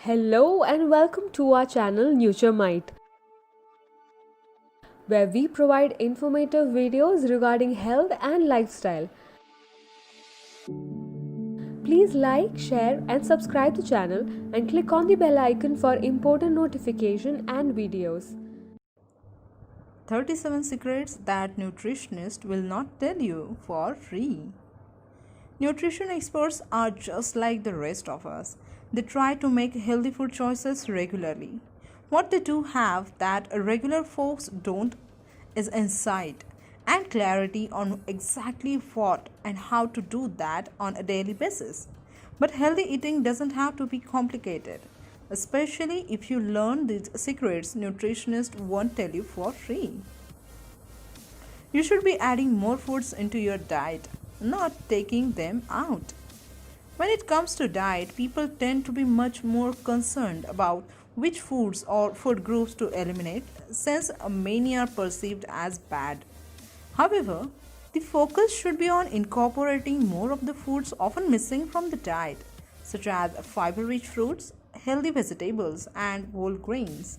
Hello and welcome to our channel Nutritionists, where we provide informative videos regarding health and lifestyle. Please like, share and subscribe the channel and click on the bell icon for important notification and videos. 37 secrets that nutritionists will not tell you for free. Nutrition experts are just like the rest of us. They try to make healthy food choices regularly. What they do have that regular folks don't is insight and clarity on exactly what and how to do that on a daily basis. But healthy eating doesn't have to be complicated, especially if you learn these secrets nutritionists won't tell you for free. You should be adding more foods into your diet, not taking them out. When it comes to diet, people tend to be much more concerned about which foods or food groups to eliminate since many are perceived as bad. However, the focus should be on incorporating more of the foods often missing from the diet, such as fiber rich fruits, healthy vegetables, and whole grains.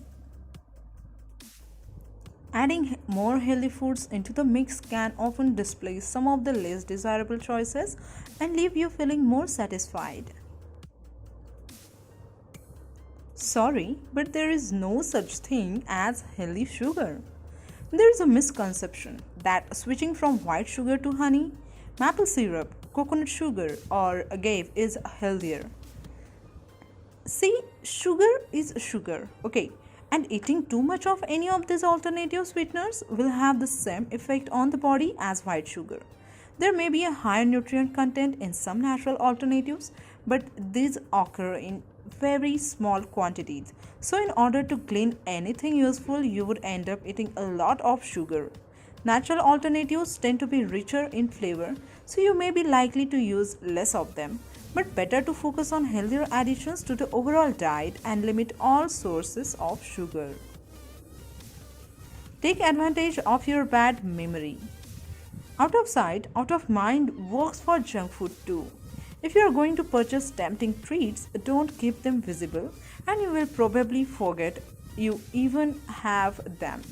Adding more healthy foods into the mix can often displace some of the less desirable choices and leave you feeling more satisfied. Sorry, but there is no such thing as healthy sugar. There is a misconception that switching from white sugar to honey, maple syrup, coconut sugar, or agave is healthier. See, sugar is sugar, okay? And eating too much of any of these alternative sweeteners will have the same effect on the body as white sugar. There may be a higher nutrient content in some natural alternatives, but these occur in very small quantities. So, in order to glean anything useful, you would end up eating a lot of sugar. Natural alternatives tend to be richer in flavor, so you may be likely to use less of them, but better to focus on healthier additions to the overall diet and limit all sources of sugar. Take advantage of your bad memory. Out of sight, out of mind works for junk food too. If you are going to purchase tempting treats, don't keep them visible and you will probably forget you even have them.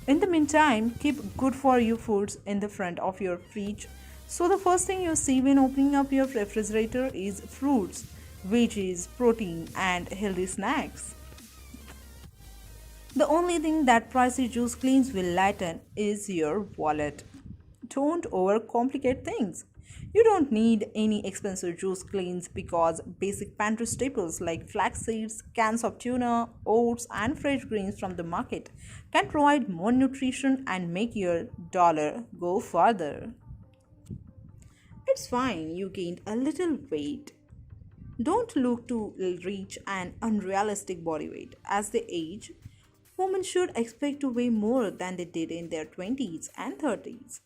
In the meantime, keep good for you foods in the front of your fridge. So the first thing you see when opening up your refrigerator is fruits, veggies, protein and healthy snacks. The only thing that pricey juice cleans will lighten is your wallet. Don't overcomplicate things. You don't need any expensive juice cleans because basic pantry staples like flax seeds, cans of tuna, oats, and fresh greens from the market can provide more nutrition and make your dollar go further. It's fine, you gained a little weight. Don't look to reach an unrealistic body weight. As they age, women should expect to weigh more than they did in their 20s and 30s.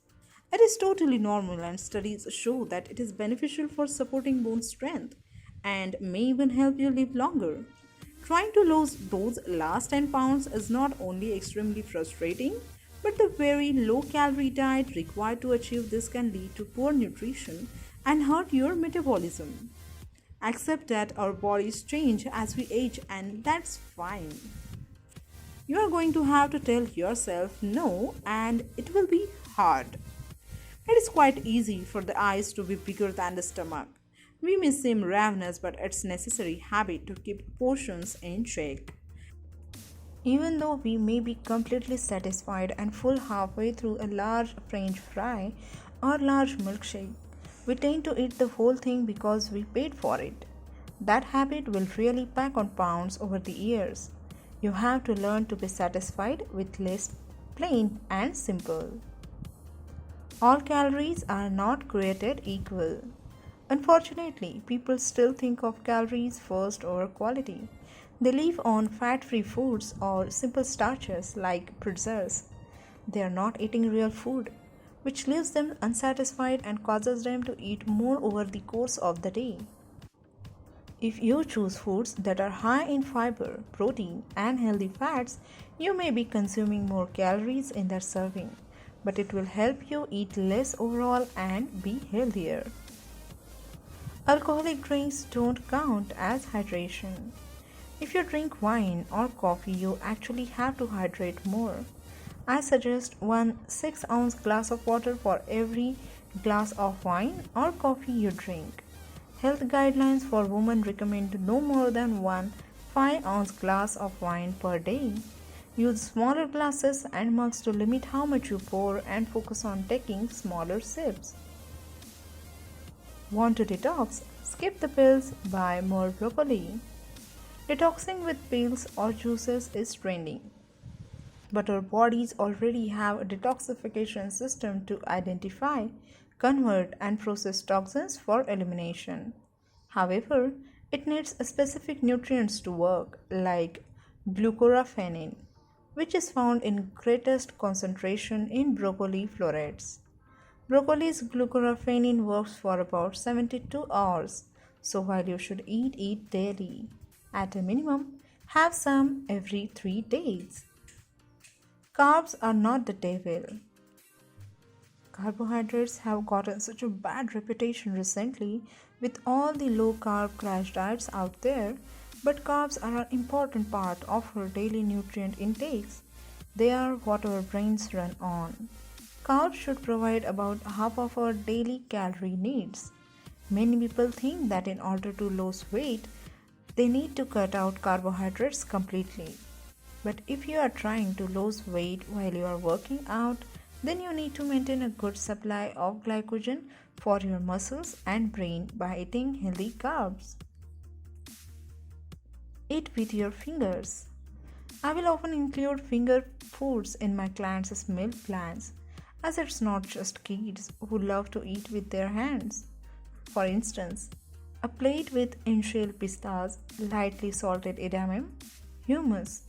It is totally normal, and studies show that it is beneficial for supporting bone strength and may even help you live longer. Trying to lose those last 10 pounds is not only extremely frustrating, but the very low calorie diet required to achieve this can lead to poor nutrition and hurt your metabolism. Accept that our bodies change as we age, and that's fine. You are going to have to tell yourself no, and it will be hard. It is quite easy for the eyes to be bigger than the stomach. We may seem ravenous, but it's necessary habit to keep portions in check. Even though we may be completely satisfied and full halfway through a large French fry or large milkshake, we tend to eat the whole thing because we paid for it. That habit will really pack on pounds over the years. You have to learn to be satisfied with less, plain and simple. All calories are not created equal. Unfortunately, people still think of calories first over quality. They live on fat free foods or simple starches like pretzels. They are not eating real food, which leaves them unsatisfied and causes them to eat more over the course of the day. If you choose foods that are high in fiber, protein, and healthy fats, you may be consuming more calories in that serving, but it will help you eat less overall and be healthier. Alcoholic drinks don't count as hydration. If you drink wine or coffee, you actually have to hydrate more. I suggest one 6-ounce glass of water for every glass of wine or coffee you drink. Health guidelines for women recommend no more than one 5-ounce glass of wine per day. Use smaller glasses and mugs to limit how much you pour and focus on taking smaller sips. Want to detox? Skip the pills, buy more broccoli. Detoxing with pills or juices is trending, but our bodies already have a detoxification system to identify, convert, and process toxins for elimination. However, it needs specific nutrients to work, like glucoraphanin, which is found in greatest concentration in broccoli florets. Broccoli's glucoraphanin works for about 72 hours, so while you should eat it daily, at a minimum, have some every 3 days. Carbs are not the devil. Carbohydrates have gotten such a bad reputation recently with all the low carb crash diets out there, but carbs are an important part of our daily nutrient intakes. They are what our brains run on. Carbs should provide about half of our daily calorie needs. Many people think that in order to lose weight, they need to cut out carbohydrates completely. But if you are trying to lose weight while you are working out, then you need to maintain a good supply of glycogen for your muscles and brain by eating healthy carbs. Eat with your fingers. I will often include finger foods in my clients' meal plans, as it's not just kids who love to eat with their hands. For instance, a plate with in-shell pistas, lightly salted edamame, hummus,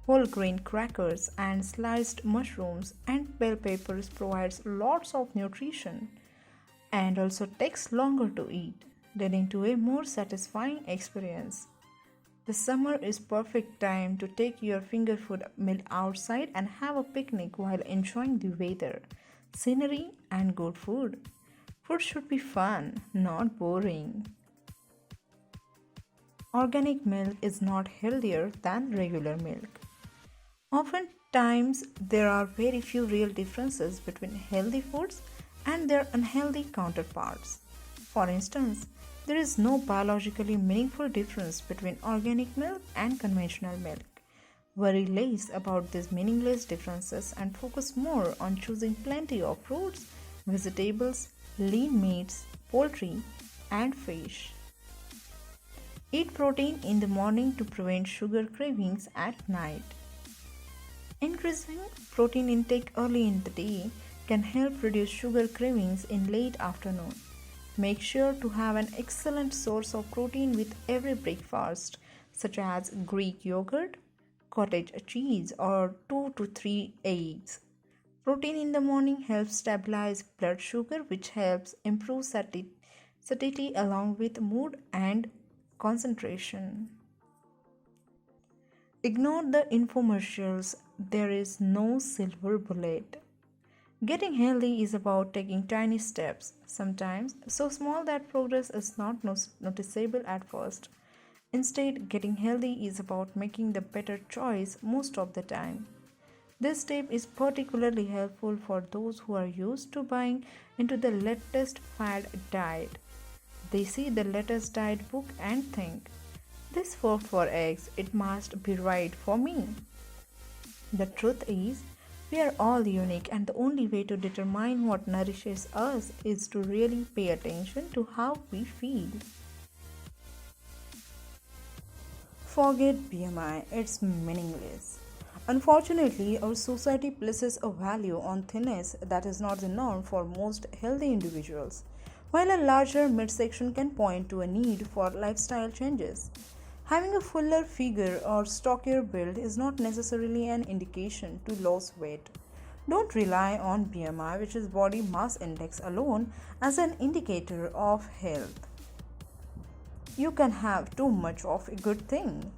whole grain crackers, and sliced mushrooms and bell peppers provides lots of nutrition and also takes longer to eat, leading to a more satisfying experience. The summer is perfect time to take your finger food meal outside and have a picnic while enjoying the weather, scenery, and good food. Food should be fun, not boring. Organic milk is not healthier than regular milk. Oftentimes, there are very few real differences between healthy foods and their unhealthy counterparts. For instance, there is no biologically meaningful difference between organic milk and conventional milk. Worry less about these meaningless differences and focus more on choosing plenty of fruits, vegetables, lean meats, poultry, and fish. Eat protein in the morning to prevent sugar cravings at night. Increasing protein intake early in the day can help reduce sugar cravings in late afternoon. Make sure to have an excellent source of protein with every breakfast, such as Greek yogurt, cottage cheese, or 2 to 3 eggs. Protein in the morning helps stabilize blood sugar, which helps improve satiety along with mood and concentration. Ignore the infomercials, there is no silver bullet. Getting healthy is about taking tiny steps, sometimes so small that progress is not noticeable at first. Instead, getting healthy is about making the better choice most of the time. This tip is particularly helpful for those who are used to buying into the latest fad diet. They see the latest diet book and think, this worked for eggs, it must be right for me. The truth is, we are all unique, and the only way to determine what nourishes us is to really pay attention to how we feel. Forget BMI, it's meaningless. Unfortunately, our society places a value on thinness that is not the norm for most healthy individuals, while a larger midsection can point to a need for lifestyle changes. Having a fuller figure or stockier build is not necessarily an indication to lose weight. Don't rely on BMI, which is body mass index alone, as an indicator of health. You can have too much of a good thing.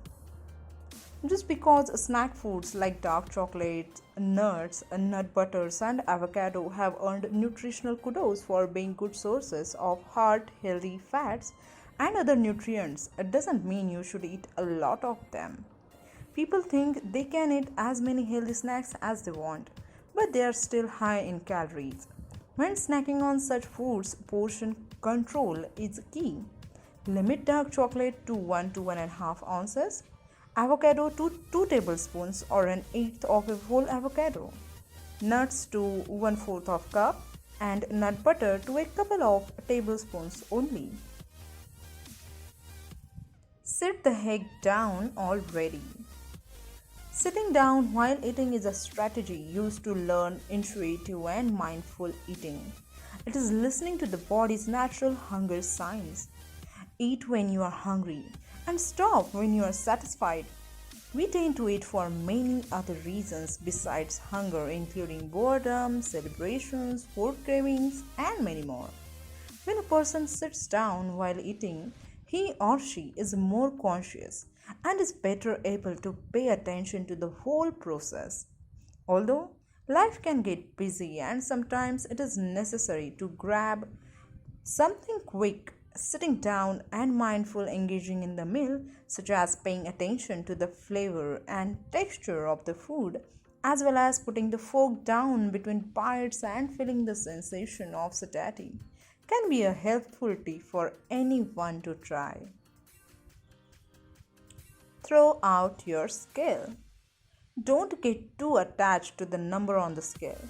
Just because snack foods like dark chocolates, nuts, nut butters, and avocado have earned nutritional kudos for being good sources of heart healthy fats and other nutrients, it doesn't mean you should eat a lot of them. People think they can eat as many healthy snacks as they want, but they are still high in calories. When snacking on such foods, portion control is key. Limit dark chocolate to 1 to 1.5 ounces, avocado to 2 tablespoons or an eighth of a whole avocado, nuts to 1/4 of cup, and nut butter to a couple of tablespoons only. Sit the heck down already. Sitting down while eating is a strategy used to learn intuitive and mindful eating. It is listening to the body's natural hunger signs. Eat when you are hungry and stop when you are satisfied. We tend to eat for many other reasons besides hunger, including boredom, celebrations, food cravings, and many more. When a person sits down while eating, he or she is more conscious and is better able to pay attention to the whole process. Although life can get busy and sometimes it is necessary to grab something quick, sitting down and mindful engaging in the meal, such as paying attention to the flavor and texture of the food, as well as putting the fork down between bites and feeling the sensation of satiety, can be a helpful tip for anyone to try. Throw out your scale. Don't get too attached to the number on the scale.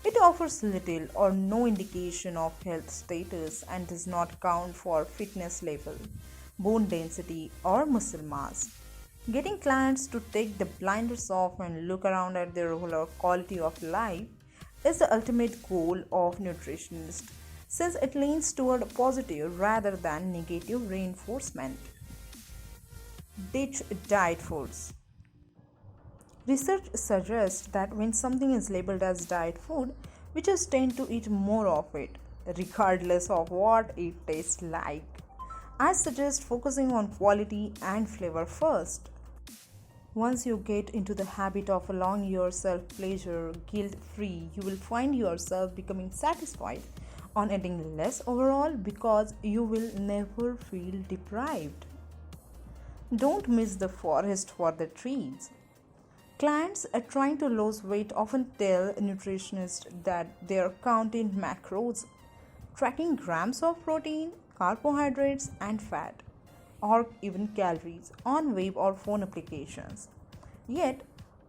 It offers little or no indication of health status and does not count for fitness level, bone density, or muscle mass. Getting clients to take the blinders off and look around at their overall quality of life is the ultimate goal of Nutritionist, since it leans toward positive rather than negative reinforcement. Ditch diet foods. Research suggests that when something is labeled as diet food, we just tend to eat more of it, regardless of what it tastes like. I suggest focusing on quality and flavor first. Once you get into the habit of allowing yourself pleasure guilt free, you will find yourself becoming satisfied on eating less overall because you will never feel deprived. Don't miss the forest for the trees. Clients trying to lose weight often tell nutritionists that they are counting macros, tracking grams of protein, carbohydrates, and fat, or even calories on web or phone applications. Yet,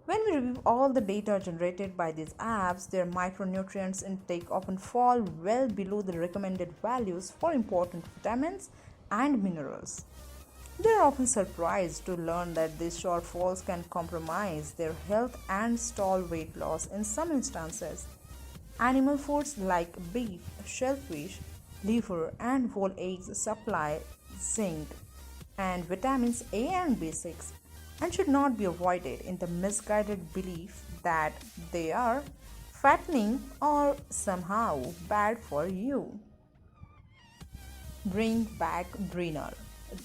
when we review all the data generated by these apps, their micronutrients intake often fall well below the recommended values for important vitamins and minerals. They are often surprised to learn that these shortfalls can compromise their health and stall weight loss in some instances. Animal foods like beef, shellfish, liver, and whole eggs supply zinc and vitamins A and B6 and should not be avoided in the misguided belief that they are fattening or somehow bad for you. Bring back dinner.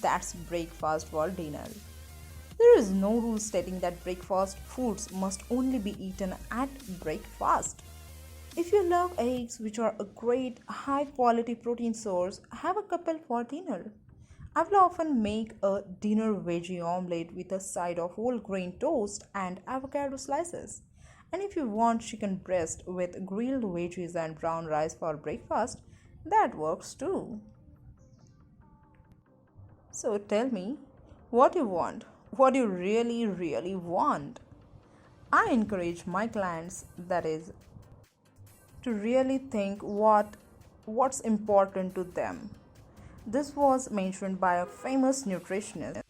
That's breakfast for dinner. There is no rule stating that breakfast foods must only be eaten at breakfast. If you love eggs, which are a great high quality protein source, have a couple for dinner. I will often make a dinner veggie omelette with a side of whole grain toast and avocado slices. And if you want chicken breast with grilled veggies and brown rice for breakfast, that works too. So tell me what you want, what you really want. I encourage my clients, that is, to really think what's important to them. This was mentioned by a famous nutritionist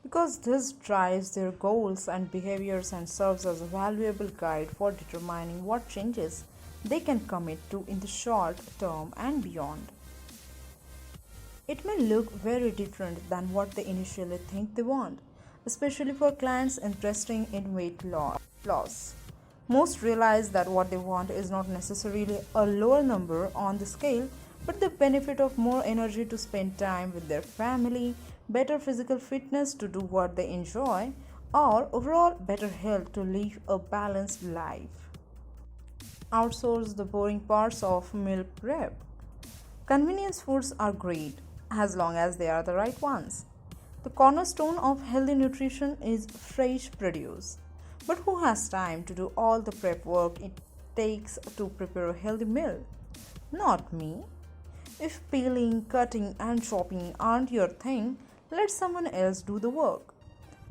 because this drives their goals and behaviors and serves as a valuable guide for determining what changes they can commit to in the short term and beyond. It may look very different than what they initially think they want, especially for clients interested in loss. Most realize that what they want is not necessarily a lower number on the scale, but the benefit of more energy to spend time with their family, better physical fitness to do what they enjoy, or overall better health to live a balanced life. Outsource the boring parts of meal prep. Convenience foods are great, as long as they are the right ones. The cornerstone of healthy nutrition is fresh produce. But who has time to do all the prep work it takes to prepare a healthy meal? Not me. If peeling, cutting, and chopping aren't your thing, let someone else do the work.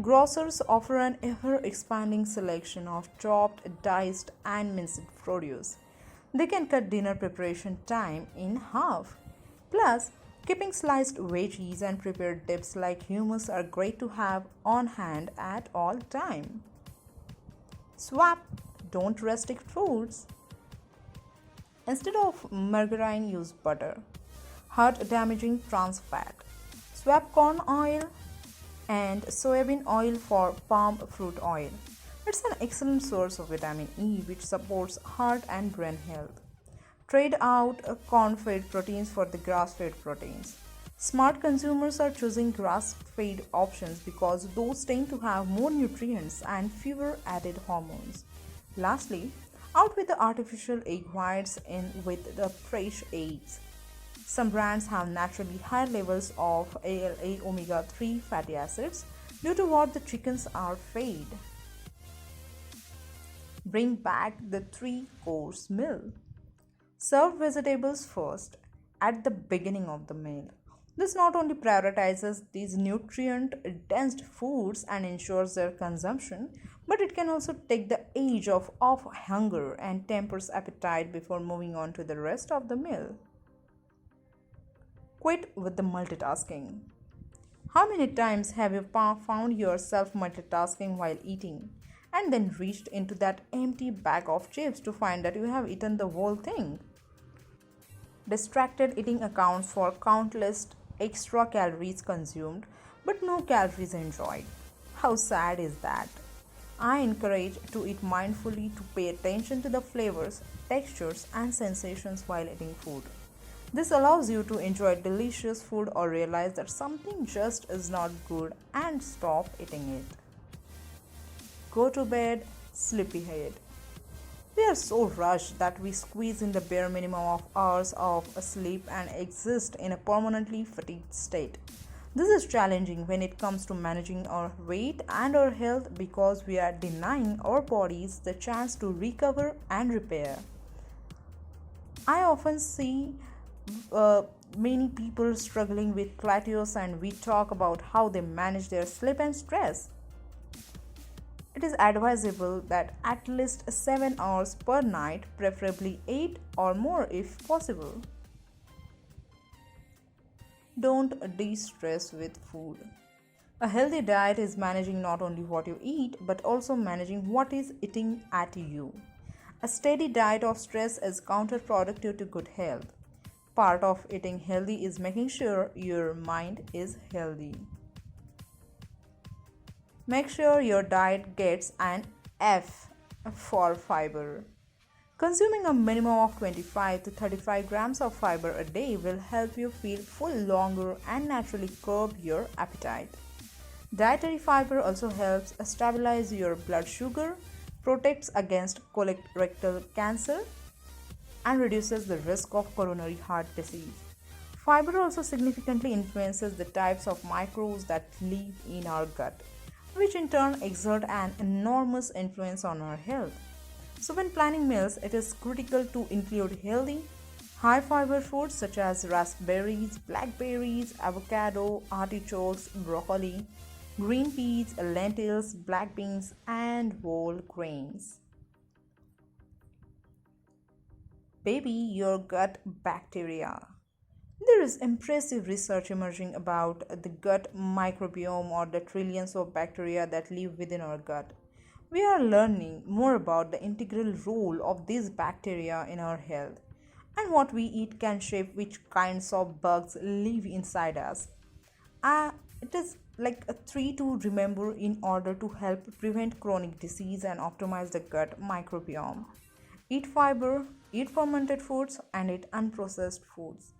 Grocers offer an ever expanding selection of chopped, diced, and minced produce. They can cut dinner preparation time in half. Plus, keeping sliced veggies and prepared dips like hummus are great to have on hand at all time. Swap, don't restrict foods. Instead of margarine, use butter. Heart damaging trans fat. Swap corn oil and soybean oil for palm fruit oil. It's an excellent source of vitamin E which supports heart and brain health. Trade out corn fed proteins for the grass fed proteins. Smart consumers are choosing grass fed options because those tend to have more nutrients and fewer added hormones. Lastly, out with the artificial egg whites in with the fresh eggs. Some brands have naturally high levels of ALA omega 3 fatty acids due to what the chickens are fed. Bring back the 3-course meal. Serve vegetables first at the beginning of the meal. This not only prioritizes these nutrient dense foods and ensures their consumption, but it can also take the edge off hunger and tempers appetite before moving on to the rest of the meal. Quit with the multitasking. How many times have you found yourself multitasking while eating and then reached into that empty bag of chips to find that you have eaten the whole thing? Distracted eating accounts for countless extra calories consumed but no calories enjoyed. How sad is that? I encourage to eat mindfully, to pay attention to the flavors, textures, and sensations while eating food. This allows you to enjoy delicious food or realize that something just is not good and stop eating it. Go to bed, sleepyhead. We are so rushed that we squeeze in the bare minimum of hours of sleep and exist in a permanently fatigued state. This is challenging when it comes to managing our weight and our health because we are denying our bodies the chance to recover and repair. I often see many people struggling with plateaus, and we talk about how they manage their sleep and stress. It is advisable that at least 7 hours per night, preferably 8 or more if possible. Don't de-stress with food. A healthy diet is managing not only what you eat but also managing what is eating at you. A steady diet of stress is counterproductive to good health. Part of eating healthy is making sure your mind is healthy. Make sure your diet gets an F for fiber. Consuming a minimum of 25 to 35 grams of fiber a day will help you feel full longer and naturally curb your appetite. Dietary fiber also helps stabilize your blood sugar, protects against colorectal cancer, and reduces the risk of coronary heart disease. Fiber also significantly influences the types of microbes that live in our gut, which in turn exert an enormous influence on our health. So, when planning meals, it is critical to include healthy, high fiber foods such as raspberries, blackberries, avocado, artichokes, broccoli, green peas, lentils, black beans, and whole grains. Baby your gut bacteria. There is impressive research emerging about the gut microbiome, or the trillions of bacteria that live within our gut. We are learning more about the integral role of these bacteria in our health, and what we eat can shape which kinds of bugs live inside us. It is like a three to remember in order to help prevent chronic disease and optimize the gut microbiome. Eat fiber, eat fermented foods, and eat unprocessed foods.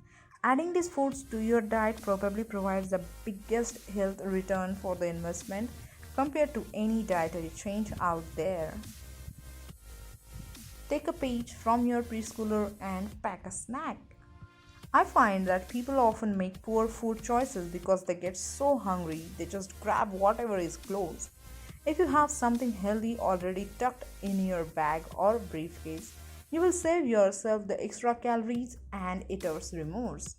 Adding these foods to your diet probably provides the biggest health return for the investment compared to any dietary change out there. Take a page from your preschooler and pack a snack. I find that people often make poor food choices because they get so hungry they just grab whatever is close. If you have something healthy already tucked in your bag or briefcase, you will save yourself the extra calories and eater's remorse.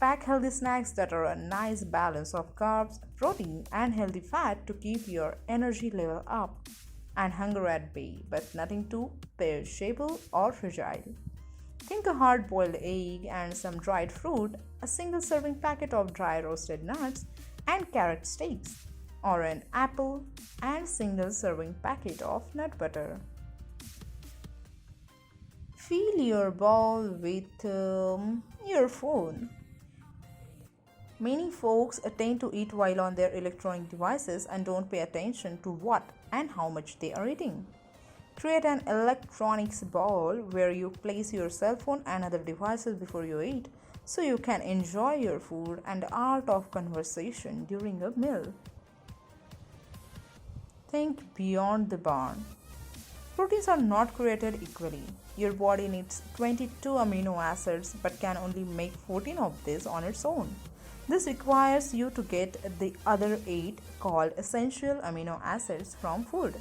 Pack healthy snacks that are a nice balance of carbs, protein, and healthy fat to keep your energy level up and hunger at bay, but nothing too perishable or fragile. Think a hard boiled egg and some dried fruit, a single serving packet of dry roasted nuts and carrot sticks, or an apple and single serving packet of nut butter. Fill your bowl with your phone. Many folks tend to eat while on their electronic devices and don't pay attention to what and how much they are eating. Create an electronics bowl where you place your cell phone and other devices before you eat so you can enjoy your food and the art of conversation during a meal. Think beyond the barn. Proteins are not created equally. Your body needs 22 amino acids but can only make 14 of these on its own. This requires you to get the other 8 called essential amino acids from food.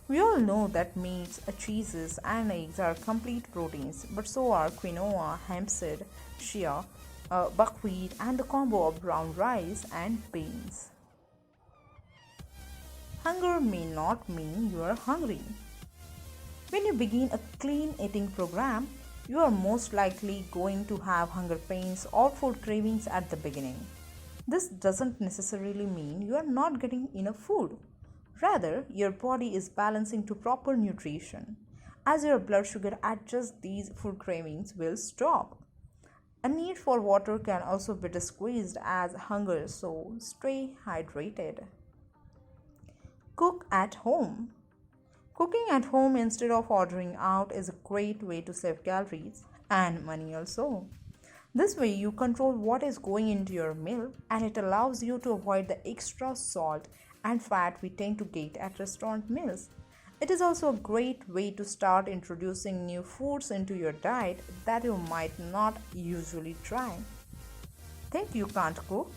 We all know that meats, cheeses, and eggs are complete proteins, but so are quinoa, hemp seed, chia, buckwheat, and the combo of brown rice and beans. Hunger may not mean you are hungry. When you begin a clean eating program, you are most likely going to have hunger pains or food cravings at the beginning. This doesn't necessarily mean you are not getting enough food. Rather, your body is balancing to proper nutrition. As your blood sugar adjusts, these food cravings will stop. A need for water can also be disguised as hunger, so stay hydrated. Cook at home. Cooking at home instead of ordering out is a great way to save calories and money also. This way, you control what is going into your meal and it allows you to avoid the extra salt and fat we tend to get at restaurant meals. It is also a great way to start introducing new foods into your diet that you might not usually try. Think you can't cook?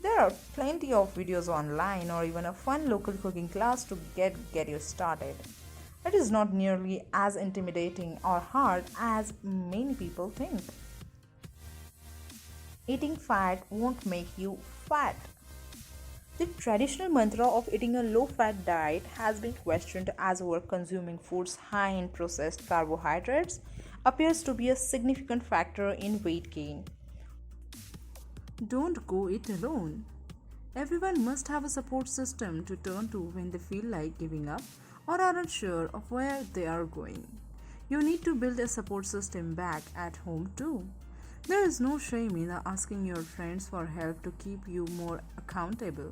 There are plenty of videos online or even a fun local cooking class to get you started. It is not nearly as intimidating or hard as many people think. Eating fat won't make you fat. The traditional mantra of eating a low fat diet has been questioned as over consuming foods high in processed carbohydrates appears to be a significant factor in weight gain. Don't go it alone. Everyone must have a support system to turn to when they feel like giving up or aren't sure of where they are going. You need to build a support system back at home too. There is no shame in asking your friends for help to keep you more accountable.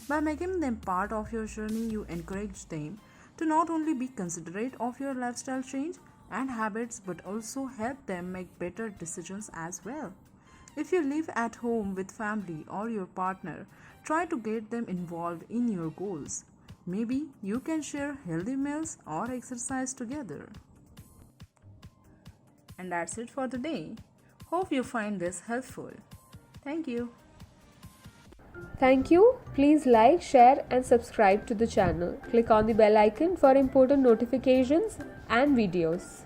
By making them part of your journey, you encourage them to not only be considerate of your lifestyle change and habits but also help them make better decisions as well. If you live at home with family or your partner, try to get them involved in your goals. Maybe you can share healthy meals or exercise together. And that's it for the day. Hope you find this helpful. Thank you. Thank you. Please like, share, and subscribe to the channel. Click on the bell icon for important notifications and videos.